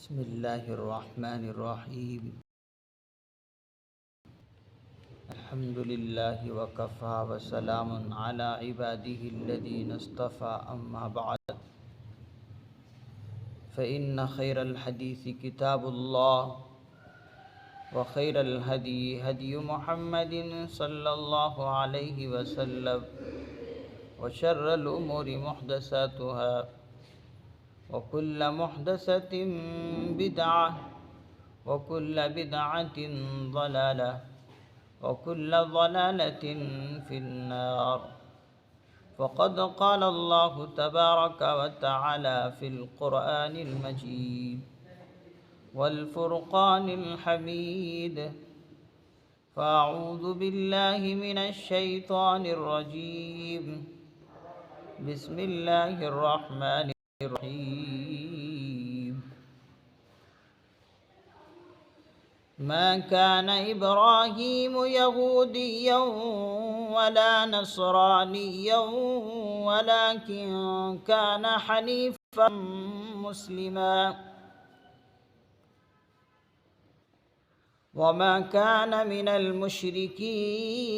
بسم اللہ الرحمن الرحیم الحمد للہ وکفی وسلام علی عباده الذین اصطفى اما بعد فإن خیر الحدیث کتاب اللہ وخیر الہدی ہدی محمد صلی اللہ علیہ وسلم وشر الامور محدثاتها وكل محدثة بدعة وكل بدعة ضلالة وكل ضلالة في النار فقد قال الله تبارك وتعالى في القرآن المجيد والفرقان الحميد فأعوذ بالله من الشيطان الرجيم بسم الله الرحمن الرحيم ما كان إبراهيم يهوديا ولا نصرانيا ولكن كان حنيفا مسلما وما كان من المشركين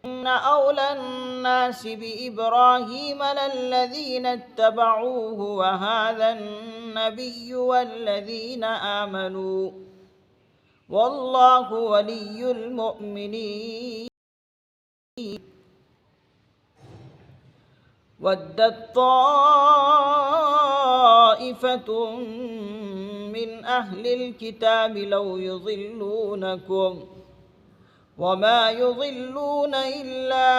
إن أولى الناس بإبراهيم للذين اتبعوه وهذا النبي والذين آمنوا والله ولي المؤمنين ودت طائفة من أهل الكتاب لو يضلونكم وما يضلون إلا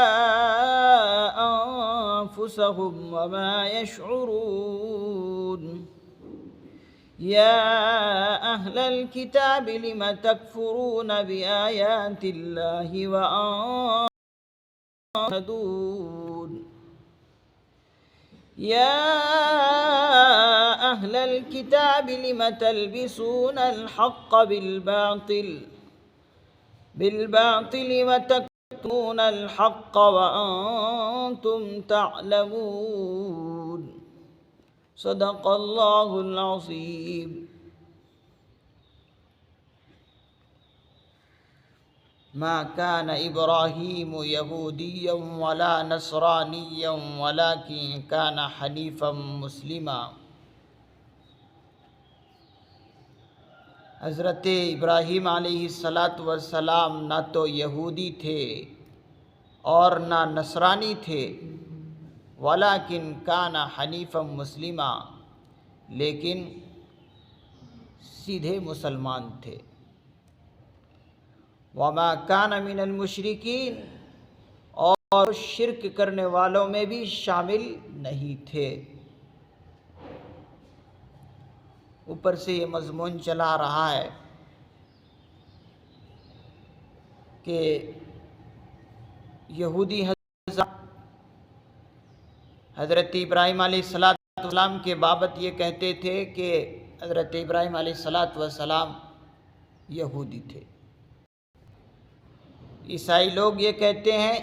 أنفسهم وما يشعرون يا أهل الكتاب لم تكفرون بآيات الله وأنتم تشهدون يا أهل الكتاب لم تلبسون الحق بالباطل وتكتمون الحق وأنتم تعلمون صدق اللہ العظیم. ما كان إبراهيم يهوديا ولا نصرانيا ولكن كان حنيفا مسلما. حضرت ابراہیم علیہ السلام نہ تو یہودی تھے اور نہ نصرانی تھے، ولیکن کان حنیفا مسلما، لیکن سیدھے مسلمان تھے. وما کان من المشرکین، اور شرک کرنے والوں میں بھی شامل نہیں تھے. اوپر سے یہ مضمون چلا رہا ہے کہ یہودی حضرت ابراہیم علیہ السلام کے بابت یہ کہتے تھے کہ حضرت ابراہیم علیہ السلام یہودی تھے. عیسائی لوگ یہ کہتے ہیں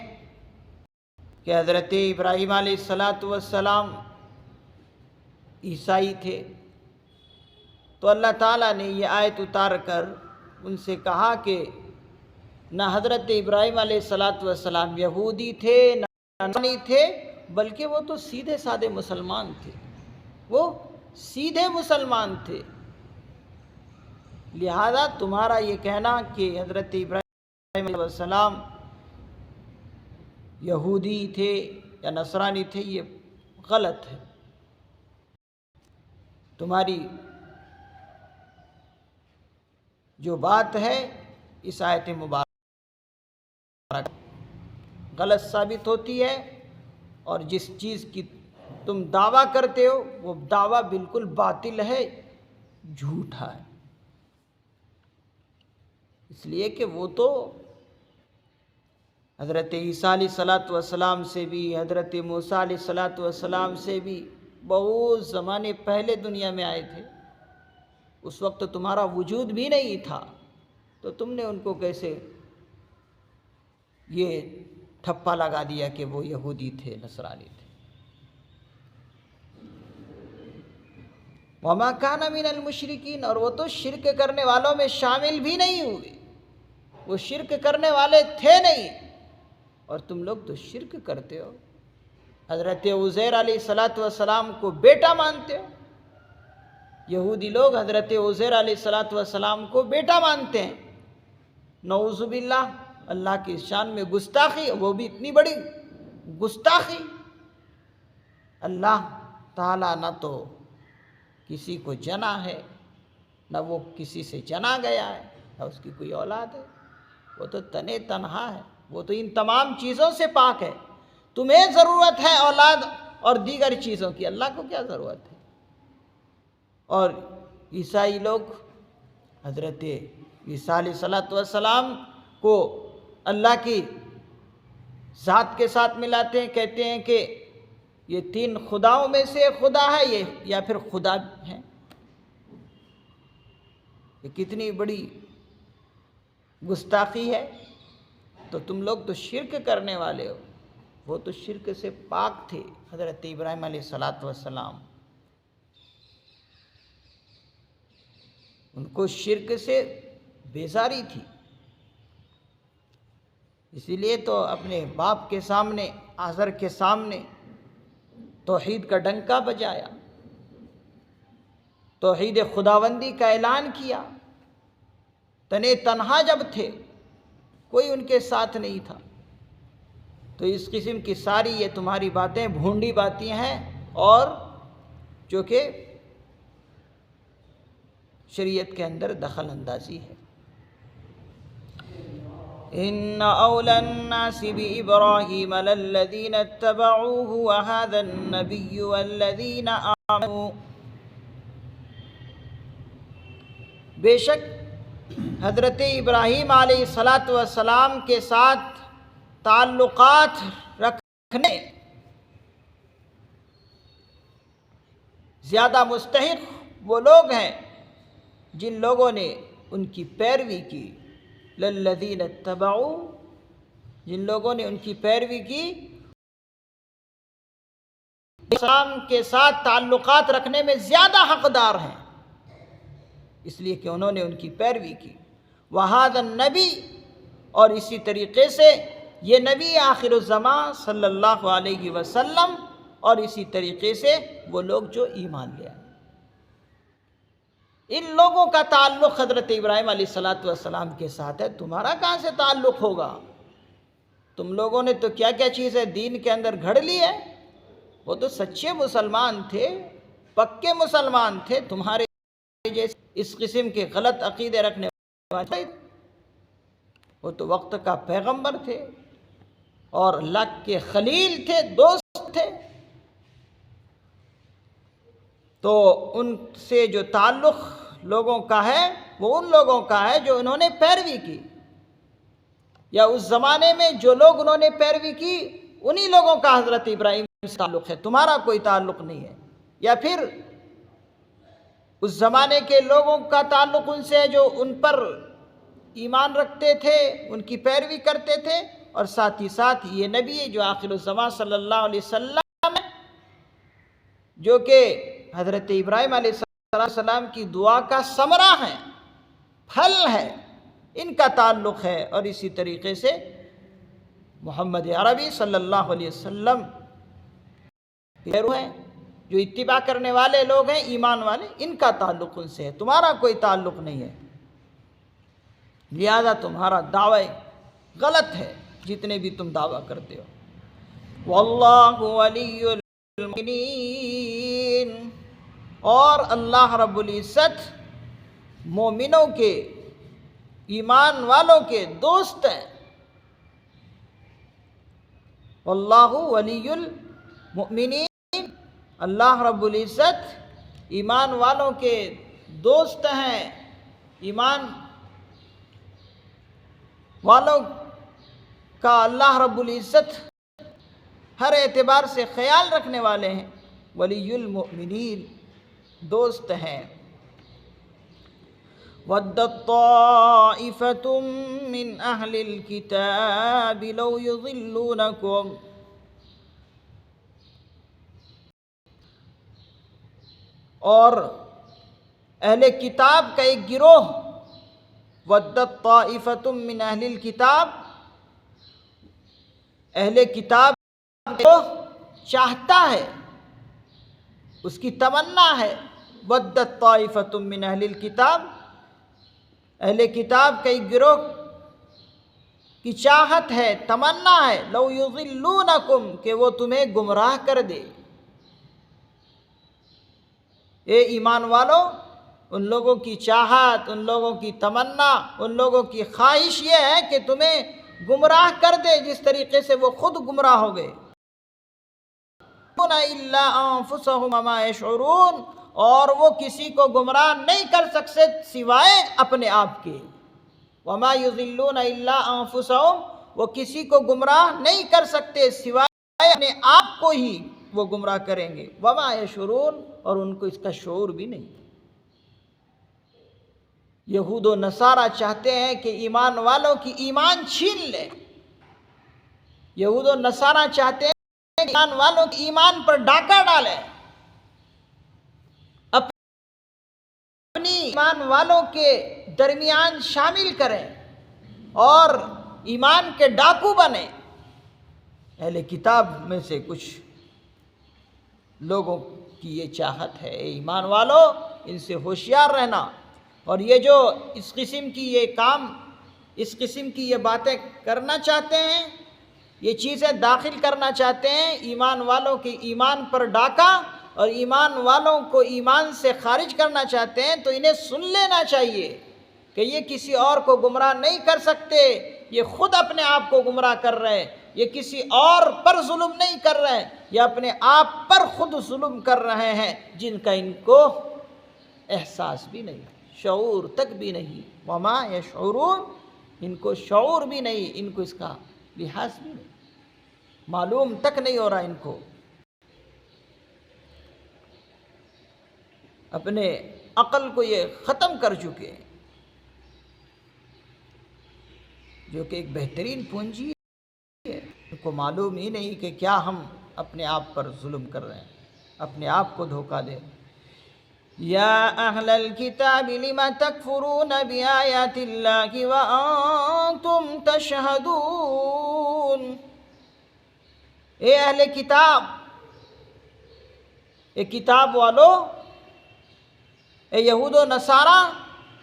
کہ حضرت ابراہیم علیہ السلام عیسائی تھے. تو اللہ تعالیٰ نے یہ آیت اتار کر ان سے کہا کہ نہ حضرت ابراہیم علیہ السلام یہودی تھے نہ نصرانی تھے، بلکہ وہ تو سیدھے سادے مسلمان تھے. وہ سیدھے مسلمان تھے. لہذا تمہارا یہ کہنا کہ حضرت ابراہیم علیہ السلام یہودی تھے یا نصرانی تھے، یہ غلط ہے. تمہاری جو بات ہے اس آیت مبارک غلط ثابت ہوتی ہے، اور جس چیز کی تم دعویٰ کرتے ہو وہ دعویٰ بالکل باطل ہے، جھوٹا ہے. اس لیے کہ وہ تو حضرت عیسیٰ علیہ السلام سے بھی، حضرت موسیٰ علیہ السلام سے بھی بہت زمانے پہلے دنیا میں آئے تھے. اس وقت تمہارا وجود بھی نہیں تھا، تو تم نے ان کو کیسے یہ ٹھپا لگا دیا کہ وہ یہودی تھے، نصرانی تھے؟ وما کان من المشرکین، اور وہ تو شرک کرنے والوں میں شامل بھی نہیں ہوئے، وہ شرک کرنے والے تھے نہیں، اور تم لوگ تو شرک کرتے ہو، حضرت عزیر علیہ السلام کو بیٹا مانتے ہو۔ یہودی لوگ حضرت عزیر علیہ السلام کو بیٹا مانتے ہیں، نعوذ باللہ، اللہ کی شان میں گستاخی، وہ بھی اتنی بڑی گستاخی۔ اللہ تعالیٰ نہ تو کسی کو جنا ہے، نہ وہ کسی سے جنا گیا ہے، نہ اس کی کوئی اولاد ہے، وہ تو تنے تنہا ہے، وہ تو ان تمام چیزوں سے پاک ہے۔ تمہیں ضرورت ہے اولاد اور دیگر چیزوں کی، اللہ کو کیا ضرورت ہے؟ اور عیسائی لوگ حضرت عیسیٰ علیہ السلام کو اللہ کی ذات کے ساتھ ملاتے ہیں، کہتے ہیں کہ یہ 3 خداؤں میں سے خدا ہے یہ، یا پھر خدا ہے۔ یہ کتنی بڑی گستاخی ہے۔ تو تم لوگ تو شرک کرنے والے ہو، وہ تو شرک سے پاک تھے حضرت ابراہیم علیہ السلام، ان کو شرک سے بیزاری تھی، اسی لیے تو اپنے باپ کے سامنے، آزر کے سامنے توحید کا ڈنکا بجایا، توحید خداوندی کا اعلان کیا۔ تنے تنہا جب تھے، کوئی ان کے ساتھ نہیں تھا۔ تو اس قسم کی ساری یہ تمہاری باتیں بھونڈی باتیں ہیں، اور جو کہ شریعت کے اندر دخل اندازی ہے۔ ان اولی الناس بابراہیم للذین اتبعوہ وہذا النبی والذین آمنوا، بے شک حضرت ابراہیم علیہ السلام کے ساتھ تعلقات رکھنے زیادہ مستحق وہ لوگ ہیں جن لوگوں نے ان کی پیروی کی، للذین اتبعوا، جن لوگوں نے ان کی پیروی کی، اسلام کے ساتھ تعلقات رکھنے میں زیادہ حقدار ہیں، اس لیے کہ انہوں نے ان کی پیروی کی۔ وہذا النبی، اور اسی طریقے سے یہ نبی آخر الزمان صلی اللہ علیہ وسلم، اور اسی طریقے سے وہ لوگ جو ایمان لے آئے۔ ان لوگوں کا تعلق حضرت ابراہیم علیہ السلام کے ساتھ ہے، تمہارا کہاں سے تعلق ہوگا؟ تم لوگوں نے تو کیا کیا چیزیں دین کے اندر گھڑ لی ہے۔ وہ تو سچے مسلمان تھے، پکے مسلمان تھے، تمہارے جیسے اس قسم کے غلط عقیدے رکھنے والے، وہ تو وقت کا پیغمبر تھے اور اللہ کے خلیل تھے، دوست تھے۔ تو ان سے جو تعلق لوگوں کا ہے وہ ان لوگوں کا ہے جو انہوں نے پیروی کی، یا اس زمانے میں جو لوگ انہوں نے پیروی کی انہی لوگوں کا حضرت ابراہیم سے تعلق ہے، تمہارا کوئی تعلق نہیں ہے۔ یا پھر اس زمانے کے لوگوں کا تعلق ان سے ہے جو ان پر ایمان رکھتے تھے، ان کی پیروی کرتے تھے، اور ساتھ ہی ساتھ یہ نبی جو آخر الزمان صلی اللہ علیہ وسلم جو کہ حضرت ابراہیم علیہ السلام کی دعا کا ثمرہ ہے، پھل ہے، ان کا تعلق ہے۔ اور اسی طریقے سے محمد عربی صلی اللہ علیہ وسلم ہیں جو اتباع کرنے والے لوگ ہیں، ایمان والے، ان کا تعلق ان سے ہے، تمہارا کوئی تعلق نہیں ہے۔ لہذا تمہارا دعوی غلط ہے، جتنے بھی تم دعویٰ کرتے ہو۔ واللہ ولی المؤمنین، اور اللہ رب العزت مومنوں کے، ایمان والوں کے دوست ہیں۔ واللہ ولی المؤمنین، اللہ رب العزت ایمان والوں کے دوست ہیں، ایمان والوں کا اللہ رب العزت ہر اعتبار سے خیال رکھنے والے ہیں، ولی المؤمنین، دوست ہیں۔ وَدَّتْ طَائِفَةٌ مِّنْ أَهْلِ الْكِتَابِ لَوْ يُضِلُّونَكُمْ، اور اہل کتاب کا ایک گروہ، وَدَّتْ طَائِفَةٌ مِّنْ أَهْلِ الْكِتَابِ، اہل کتاب کو چاہتا ہے، اس کی تمنا ہے، وَدَّتْ طَائِفَةٌ مِّنْ أَهْلِ الْكِتَابِ، اہل کتاب کا ایک گروہ کی چاہت ہے، تمنا ہے، لَوْ يُضِلُّونَكُمْ، کہ وہ تمہیں گمراہ کر دے۔ اے ایمان والو، ان لوگوں کی چاہت، ان لوگوں کی تمنا، ان لوگوں کی خواہش یہ ہے کہ تمہیں گمراہ کر دے جس طریقے سے وہ خود گمراہ ہو گئے۔ إِلَّا أَنفُسَهُمْ وَمَا يَشْعُرُونَ، اور وہ کسی کو گمراہ نہیں کر سکتے سوائے اپنے آپ کے۔ وَمَا يُضِلُّونَ إِلَّا أَنفُسَهُمْ، وہ کسی کو گمراہ نہیں کر سکتے سوائے اپنے آپ کو ہی وہ گمراہ کریں گے۔ وَمَا يَشْعُرُونَ، اور ان کو اس کا شعور بھی نہیں۔ یہود و نصارہ چاہتے ہیں کہ ایمان والوں کی ایمان چھین لے، یہود و نصارہ چاہتے ہیں کہ ایمان والوں کی ایمان پر ڈاکہ ڈالیں، اپنی ایمان والوں کے درمیان شامل کریں اور ایمان کے ڈاکو بنیں۔ اہل کتاب میں سے کچھ لوگوں کی یہ چاہت ہے، اے ایمان والو، ان سے ہوشیار رہنا، اور یہ جو اس قسم کی یہ کام، اس قسم کی یہ باتیں کرنا چاہتے ہیں، یہ چیزیں داخل کرنا چاہتے ہیں ایمان والوں کے ایمان پر ڈاکہ، اور ایمان والوں کو ایمان سے خارج کرنا چاہتے ہیں، تو انہیں سن لینا چاہیے کہ یہ کسی اور کو گمراہ نہیں کر سکتے، یہ خود اپنے آپ کو گمراہ کر رہے ہیں، یہ کسی اور پر ظلم نہیں کر رہے ہیں، یہ اپنے آپ پر خود ظلم کر رہے ہیں، جن کا ان کو احساس بھی نہیں، شعور تک بھی نہیں۔ وما یشعرون، ان کو شعور بھی نہیں، ان کو اس کا لحاظ بھی نہیں، معلوم تک نہیں ہو رہا ان کو۔ اپنے عقل کو یہ ختم کر چکے ہیں، جو کہ ایک بہترین پونجی ہے۔ ان کو معلوم ہی نہیں کہ کیا ہم اپنے آپ پر ظلم کر رہے ہیں، اپنے آپ کو دھوکہ دے۔ یا اہل الکتاب لم تکفرون بآیات اللہ وانتم تشہدون، اے اہل کتاب، اے کتاب والو، اے یہود و نصارہ،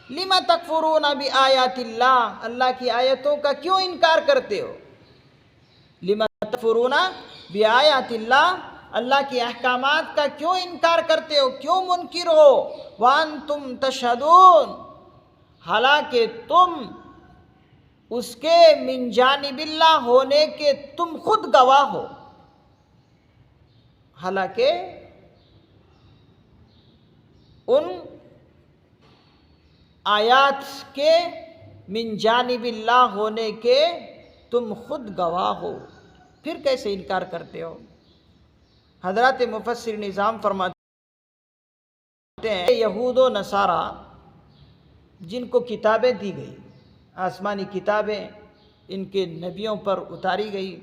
لم تکفرون بآیات اللہ، اللہ کی آیتوں کا کیوں انکار کرتے ہو؟ لم تکفرون بآیات اللہ، اللہ کے احکامات کا کیوں انکار کرتے ہو، کیوں منکر ہو؟ وانتم تشہدون، حالانکہ تم اس کے من جانب اللہ ہونے کے تم خود گواہ ہو، حالانکہ ان آیات کے من جانب اللہ ہونے کے تم خود گواہ ہو، پھر کیسے انکار کرتے ہو؟ حضرات مفسر نظام فرماتے ہیں یہود و نصارہ جن کو کتابیں دی گئی، آسمانی کتابیں ان کے نبیوں پر اتاری گئی،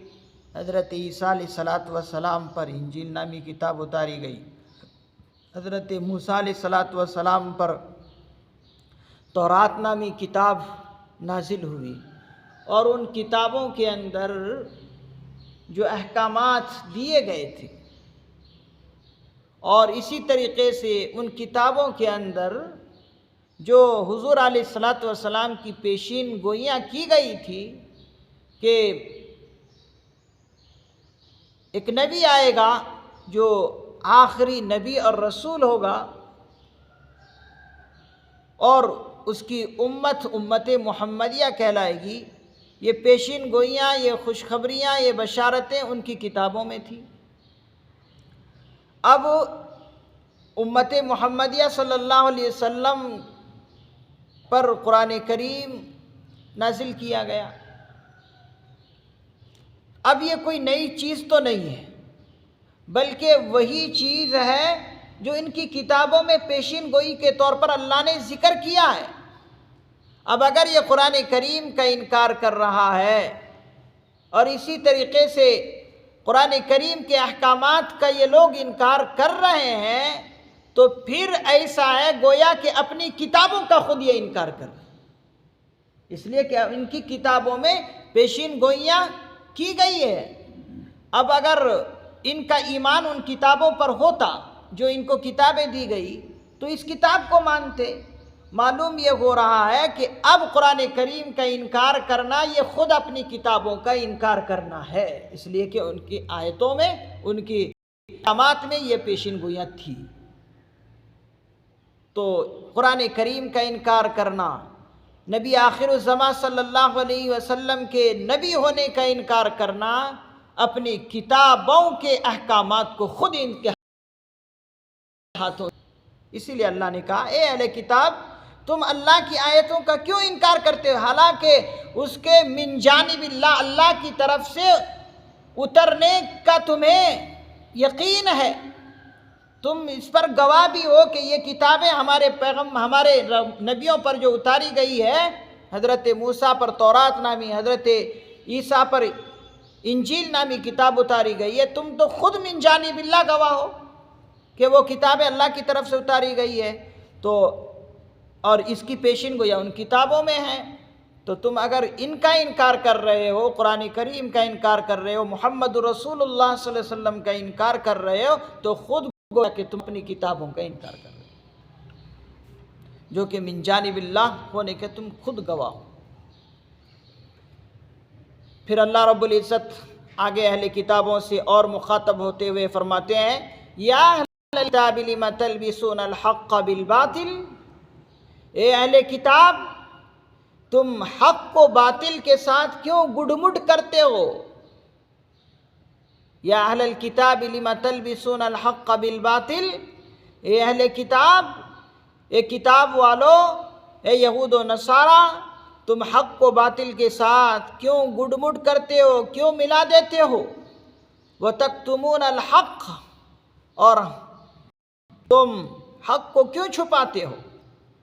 حضرت عیسیٰ علیہ السلام پر انجیل نامی کتاب اتاری گئی، حضرت موسیٰ علیہ السلام پر تورات نامی کتاب نازل ہوئی، اور ان کتابوں کے اندر جو احکامات دیے گئے تھے، اور اسی طریقے سے ان کتابوں کے اندر جو حضور علیہ السلام کی پیشین گوئیاں کی گئی تھی کہ ایک نبی آئے گا جو آخری نبی اور رسول ہوگا، اور اس کی امت محمدیہ کہلائے گی، یہ پیشین گوئیاں، یہ خوشخبریاں، یہ بشارتیں ان کی کتابوں میں تھیں۔ اب امت محمدیہ صلی اللہ علیہ وسلم پر قرآن کریم نازل کیا گیا۔ اب یہ کوئی نئی چیز تو نہیں ہے، بلکہ وہی چیز ہے جو ان کی کتابوں میں پیشین گوئی کے طور پر اللہ نے ذکر کیا ہے۔ اب اگر یہ قرآن کریم کا انکار کر رہا ہے، اور اسی طریقے سے قرآن کریم کے احکامات کا یہ لوگ انکار کر رہے ہیں، تو پھر ایسا ہے گویا کہ اپنی کتابوں کا خود یہ انکار کر رہے ہیں، اس لیے کہ ان کی کتابوں میں پیشین گوئیاں کی گئی ہے۔ اب اگر ان کا ایمان ان کتابوں پر ہوتا جو ان کو کتابیں دی گئی تو اس کتاب کو مانتے۔ معلوم یہ ہو رہا ہے کہ اب قرآن کریم کا انکار کرنا یہ خود اپنی کتابوں کا انکار کرنا ہے، اس لیے کہ ان کی آیتوں میں، ان کی احکامات میں یہ پیشین گوئیاں تھی۔ تو قرآن کریم کا انکار کرنا، نبی آخر الزماں صلی اللہ علیہ وسلم کے نبی ہونے کا انکار کرنا، اپنی کتابوں کے احکامات کو خود ان کے ہاتھوں، اسی لیے اللہ نے کہا اے اہل کتاب تم اللہ کی آیتوں کا کیوں انکار کرتے ہو، حالانکہ اس کے من جانب اللہ، اللہ کی طرف سے اترنے کا تمہیں یقین ہے، تم اس پر گواہ بھی ہو کہ یہ کتابیں ہمارے ہمارے نبیوں پر جو اتاری گئی ہے، حضرت موسیٰ پر تورات نامی، حضرت عیسیٰ پر انجیل نامی کتاب اتاری گئی ہے، تم تو خود من جانب اللہ گواہ ہو کہ وہ کتابیں اللہ کی طرف سے اتاری گئی ہے، تو اور اس کی پیشین گویا ان کتابوں میں ہیں، تو تم اگر ان کا انکار کر رہے ہو، قرآن کریم کا انکار کر رہے ہو، محمد رسول اللہ صلی اللہ علیہ وسلم کا انکار کر رہے ہو، تو خود گویا کہ تم اپنی کتابوں کا انکار کر رہے ہو جو کہ من جانب اللہ ہونے کے تم خود گواہ ہو۔ پھر اللہ رب العزت آگے اہل کتابوں سے اور مخاطب ہوتے ہوئے فرماتے ہیں یا اہل الکتاب لم تلبسون الحق بالباطل، اے اہل کتاب تم حق کو باطل کے ساتھ کیوں گڈمڈ کرتے ہو، یا اہل الکتاب لم تلبسون الحق بالباطل، اے اہل کتاب، اے کتاب والو، اے یہود و نصارہ، تم حق کو باطل کے ساتھ کیوں گڈمڈ کرتے ہو، کیوں ملا دیتے ہو، وَتَكْتُمُونَ الْحَقَّ، اور تم حق کو کیوں چھپاتے ہو،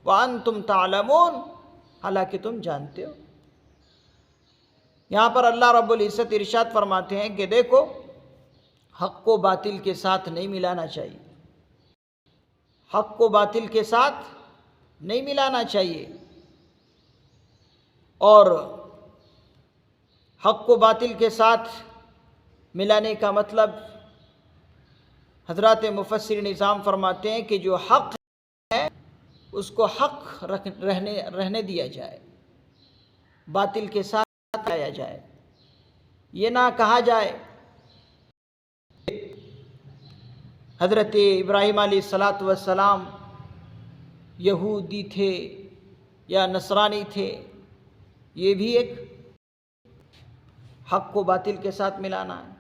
وَأَنْتُمْ تَعْلَمُونَ، حالانکہ تم جانتے ہو۔ یہاں پر اللہ رب العزت ارشاد فرماتے ہیں کہ دیکھو حق کو باطل کے ساتھ نہیں ملانا چاہیے، حق کو باطل کے ساتھ نہیں ملانا چاہیے، اور حق کو باطل کے ساتھ ملانے کا مطلب حضرات مفسر نظام فرماتے ہیں کہ جو حق ہے اس کو حق رہنے دیا جائے، باطل کے ساتھ لایا جائے، یہ نہ کہا جائے حضرت ابراہیم علیہ السلام یہودی تھے یا نصرانی تھے، یہ بھی ایک حق کو باطل کے ساتھ ملانا ہے،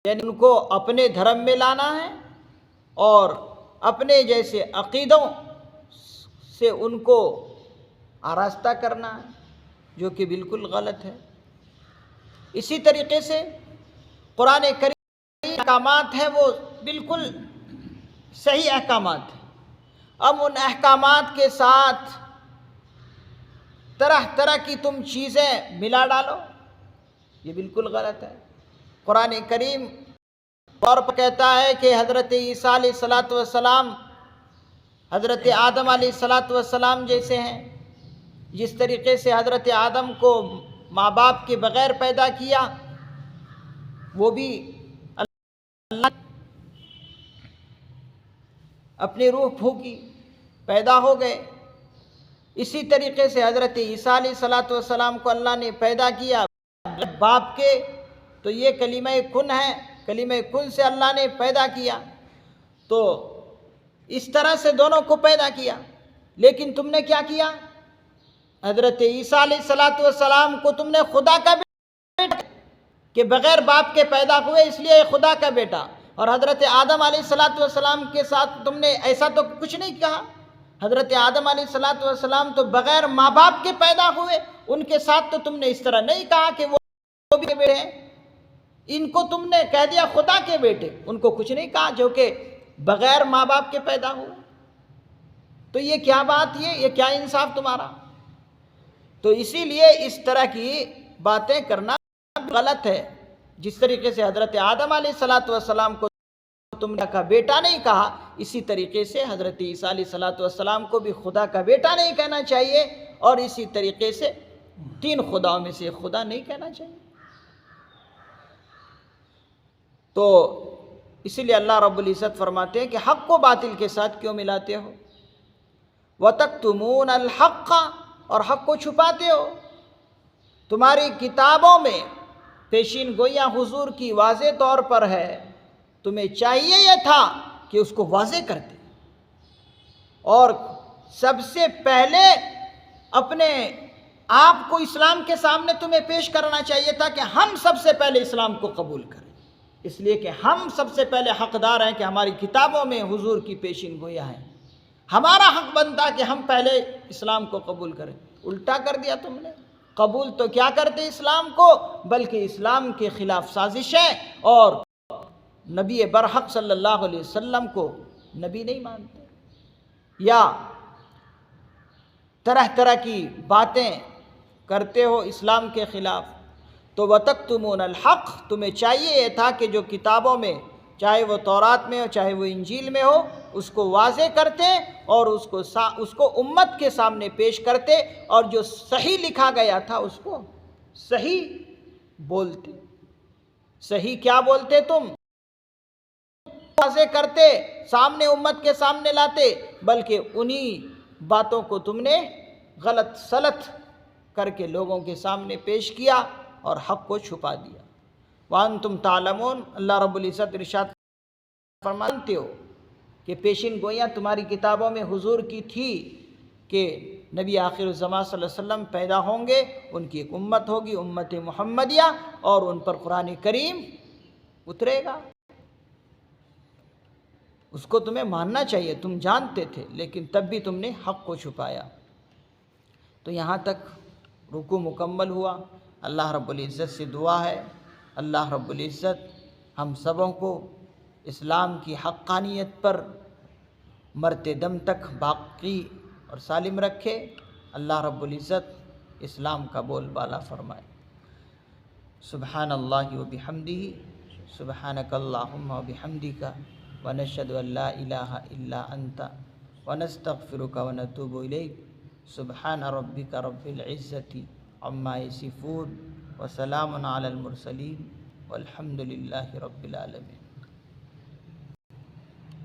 یعنی ان کو اپنے دھرم میں لانا ہے اور اپنے جیسے عقیدوں سے ان کو آراستہ کرنا ہے، جو کہ بالکل غلط ہے۔ اسی طریقے سے قرآن کریم احکامات ہیں وہ بالکل صحیح احکامات ہیں، اب ان احکامات کے ساتھ طرح طرح کی تم چیزیں ملا ڈالو، یہ بالکل غلط ہے۔ قرآن کریم طور پر کہتا ہے کہ حضرت عیسیٰ علیہ السلام حضرت آدم علیہ السلام جیسے ہیں، جس طریقے سے حضرت آدم کو ماں باپ کے بغیر پیدا کیا، وہ بھی اللہ اپنی روح پھونکی پیدا ہو گئے، اسی طریقے سے حضرت عیسیٰ علیہ السلام کو اللہ نے پیدا کیا باپ کے، تو یہ کلمہ کن ہے، کلمہ کن سے اللہ نے پیدا کیا، تو اس طرح سے دونوں کو پیدا کیا۔ لیکن تم نے کیا کیا، حضرت عیسیٰ علیہ السلام کو تم نے خدا کا بیٹا کہ بغیر باپ کے پیدا ہوئے اس لیے خدا کا بیٹا، اور حضرت آدم علیہ السلام کے ساتھ تم نے ایسا تو کچھ نہیں کہا، حضرت آدم علیہ السلام تو بغیر ماں باپ کے پیدا ہوئے، ان کے ساتھ تو تم نے اس طرح نہیں کہا کہ وہ بھی بیٹے ہیں، ان کو تم نے کہہ دیا خدا کے بیٹے، ان کو کچھ نہیں کہا جو کہ بغیر ماں باپ کے پیدا ہوئے، تو یہ کیا بات، یہ کیا انصاف تمہارا؟ تو اسی لیے اس طرح کی باتیں کرنا غلط ہے، جس طریقے سے حضرت آدم علیہ السلام کو تم نے کا بیٹا نہیں کہا، اسی طریقے سے حضرت عیسیٰ علیہ السلام کو بھی خدا کا بیٹا نہیں کہنا چاہیے، اور اسی طریقے سے تین خداؤں میں سے خدا نہیں کہنا چاہیے۔ تو اسی لیے اللہ رب العزت فرماتے ہیں کہ حق کو باطل کے ساتھ کیوں ملاتے ہو؟ وَتَكْتُمُونَ الْحَقَّ، اور حق کو چھپاتے ہو۔ تمہاری کتابوں میں پیشین گوئیاں حضور کی واضح طور پر ہے، تمہیں چاہیے یہ تھا کہ اس کو واضح کرتے، اور سب سے پہلے اپنے آپ کو اسلام کے سامنے تمہیں پیش کرنا چاہیے تھا کہ ہم سب سے پہلے اسلام کو قبول کریں، اس لیے کہ ہم سب سے پہلے حقدار ہیں کہ ہماری کتابوں میں حضور کی پیشین گوئیاں ہیں، ہمارا حق بنتا کہ ہم پہلے اسلام کو قبول کریں۔ الٹا کر دیا تم نے، قبول تو کیا کرتے اسلام کو، بلکہ اسلام کے خلاف سازشیں، اور نبی برحق صلی اللہ علیہ وسلم کو نبی نہیں مانتے، یا طرح طرح کی باتیں کرتے ہو اسلام کے خلاف۔ تو وَتَكْتُمُونَ الْحَقَّ، تمہیں چاہیے یہ تھا کہ جو کتابوں میں، چاہے وہ تورات میں ہو چاہے وہ انجیل میں ہو، اس کو واضح کرتے اور اس کو امت کے سامنے پیش کرتے، اور جو صحیح لکھا گیا تھا اس کو صحیح بولتے۔ صحیح کیا بولتے تم؟ واضح کرتے، سامنے امت کے سامنے لاتے، بلکہ انہی باتوں کو تم نے غلط سلط کر کے لوگوں کے سامنے پیش کیا اور حق کو چھپا دیا۔ وَأَنْتُمْ تَعْلَمُونَ، اللہ رب العزت ارشاد فرماتے ہو کہ پیشین گوئیاں تمہاری کتابوں میں حضور کی تھی کہ نبی آخر الزمان صلی اللہ علیہ وسلم پیدا ہوں گے، ان کی ایک امت ہوگی، امت محمدیہ، اور ان پر قرآن کریم اترے گا۔ اس کو تمہیں ماننا چاہیے، تم جانتے تھے، لیکن تب بھی تم نے حق کو چھپایا۔ تو یہاں تک رکوع مکمل ہوا۔ اللہ رب العزت سے دعا ہے، اللہ رب العزت ہم سبوں کو اسلام کی حقانیت پر مرتے دم تک باقی اور سالم رکھے۔ اللہ رب العزت اسلام کا بول بالا فرمائے۔ سبحان اللہ و بحمدہ، سبحانک اللہم و بحمدک، ونشہد ان لا الہ الا انت، ونستغفرک ونتوب الیک۔ سبحان ربک رب العزت عما یصفون، وسلام علی المرسلین، والحمد للہ رب العالمین۔